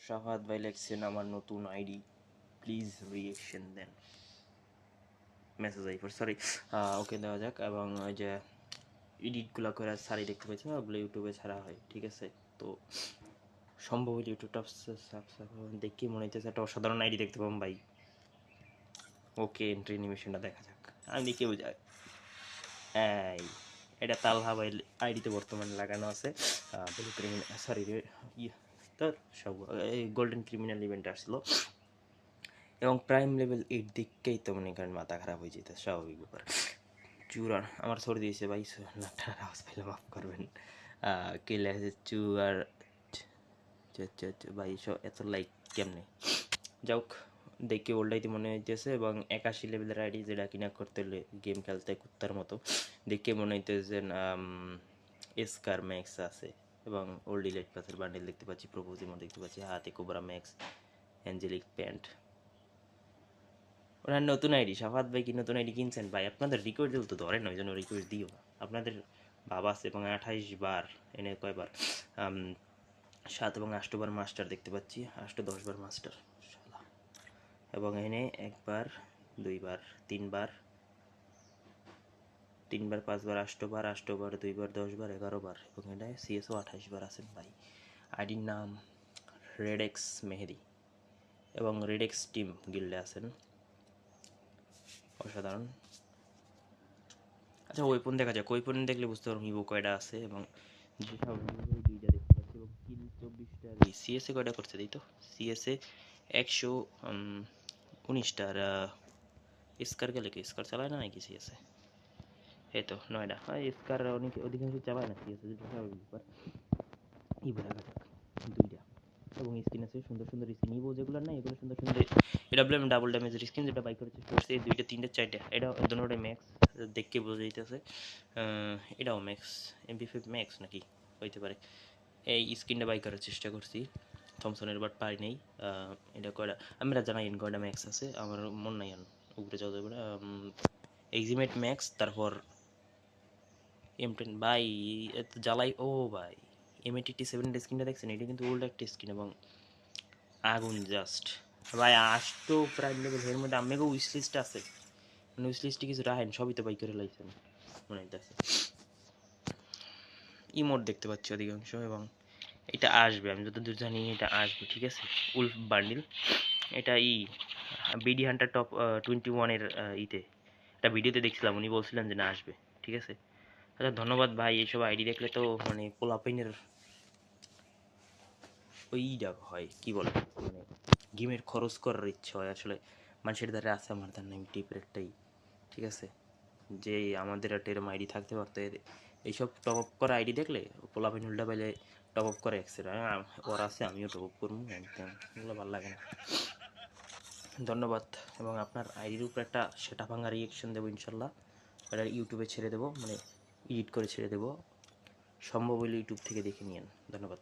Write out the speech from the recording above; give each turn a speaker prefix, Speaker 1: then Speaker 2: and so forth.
Speaker 1: শাহাদ ভাই লেখছেন আমার নতুন আইডি, প্লিজ রিয়েকশন দেন। মেসেজ আই সরি, ওকে দেওয়া যাক। এবং ওই যে এডিটগুলো করে সারি দেখতে পাচ্ছি না, ওগুলো ইউটিউবে ছাড়া হয়, ঠিক আছে? তো সম্ভব হলে ইউটিউবটা দেখি মনে হইতেছে একটা অসাধারণ আইডি দেখতে পাবো ভাই। ওকে, এন্ট্রি অ্যানিমেশনটা দেখা যাক। আমি কেউ যায় এই এটা তালহা ভাই আইডিতে বর্তমানে লাগানো আছে। ব্লু ক্রিমিনাল সরি তো সব গোল্ডেন ক্রিমিনাল ইভেন্ট আসছিল এবং প্রাইম লেভেল 8 দিককেই তো মনে করেন মাথা খারাপ হয়ে যেত, স্বাভাবিক ব্যাপার। চুরার আমার সরে দিয়েছে ভাই, নাটার আওয়াজ পেলে মাফ করবেন। কে লেগেছে চুয়ার ভাই, এত লাইক কেমনে যাওক, দেখে ওল্ডাইতে মনে হইতেছে। এবং 81 লেভেলের আইডি, যেটা কিনা করতে হলে গেম খেলতে কুত্তার মতো দেখে মনে হইতেছে। এসকার ম্যাক্স আছে এবং ওল্ড ইলাইট পাসের বান্ডেল দেখতে পাচ্ছি, প্রপোজিমো দেখতে পাচ্ছি, হাতে কোবরা ম্যাক্স, অ্যাঞ্জেলিক প্যান্ট। ওনার নতুন আইডি। সাফাত ভাই কি নতুন আইডি কিনছেন? ভাই আপনাদের রিকোয়েস্ট দিল তো ধরেন না, ওই জন্য রিকোয়েস্ট দিও না। আপনাদের বাবা আছে এবং 28 বার এনে কয়বার 7 এবং 8 বার মাস্টার দেখতে পাচ্ছি, 8 10 বার মাস্টার এবং এনে একবার 2 বার 3 বার 3 বার 5 বার 8 বার 8 বার 2 বার 10 বার 11 বার এবং এটা সিএসও 28 বার আছেন ভাই। আইডির নাম রেডেক্স মেহেদি এবং রেডেক্স টিম গিল্ডে আছেন, অসাধারণ। আচ্ছা ওয়েপন দেখা যাক, ওয়েপন দেখলে বুঝতে পারবো ইভো কয়টা আছে এবং যেসব দুইটা দেখতে পাচ্ছি এবং কিল 24টা। সিএসএ কয়টা করছে দিই তো, সিএসএ 119টা। আর স্কার গেলে কি স্কার চালায় না নাকি সিএসএ? এই তো 9টা। স্কার অনেক অধিকাংশ চালায় না সিএসএ, যেটা স্বাভাবিক ব্যাপার। ইভো দেখা যাক 2টা এবং স্কিন আছে সুন্দর সুন্দর স্কিন। ইভো যেগুলো নাই এগুলো সুন্দর সুন্দর। এটা বললাম ডাবল ড্যামেজের স্কিন, যেটা বাইক করেছে করছে 2টা 3টা 4টা। এটা দুটোটাই ম্যাক্স, দেখে বোঝা যাইতেছে। এটাও ম্যাক্স, MP5 ম্যাক্স নাকি হইতে পারে। এই স্কিনটা বাই করার চেষ্টা করছি থমসনের, বাট পারি নেই। এটা কয়টা আমরা জানাই কয়টা ম্যাক্স আছে, আমার মন নাই উপরে যাওয়া যাবে না। এক্সিমেট ম্যাক্স, তারপর M10 ভাই এত জ্বালাই। ও ভাই M87 স্কিনটা দেখছেন? এটা কিন্তু ওল্ড একটা স্কিন এবং আগুন জাস্ট। ভাই আসতো প্রাইম লেভেল এর মধ্যে আমেগো উইশ লিস্ট আছে, মানে উইশ লিস্টে কিছু রাখেন, সবই তো বাই করে লাইছেন মনে হইতেছে। ইমোট দেখতে পাচ্ছি অধিকাংশ এবং এটা আসবে, আমি যতদূর জানি এটা আসবে, ঠিক আছে? উলফ বান্ডিল, এটা বিডি হান্টার টপ 21 এর ইতে একটা ভিডিওতে দেখছিলাম, উনি বলছিলেন যে না আসবে, ঠিক আছে? আচ্ছা ধন্যবাদ ভাই। এইসব আইডি দেখলে তো মানে পোলাপাইনের ওইটা হয়, কি বলে, মানে গেমের খরচ করার ইচ্ছা হয় আসলে। মানুষের দ্বারা আছে, আমার দ্বারা নেই, টিপের একটাই, ঠিক আছে? যে আমাদের একটা এরকম আইডি থাকতে পারতো। এইসব টপ আপ করা আইডি দেখলে পোলাপাইন উল্টা পাইলে টপ আপ করে একসের ওর আছে, আমিও টপ আপ করবো, এগুলো ভালো লাগে না। ধন্যবাদ। এবং আপনার আইডির উপর একটা সেটা ভাঙা রিয়েকশন দেবো ইনশাল্লাহ। এটা ইউটিউবে ছেড়ে দেবো, মানে এডিট করে ছেড়ে দেবো, সম্ভব হলে ইউটিউব থেকে দেখে নিন। ধন্যবাদ।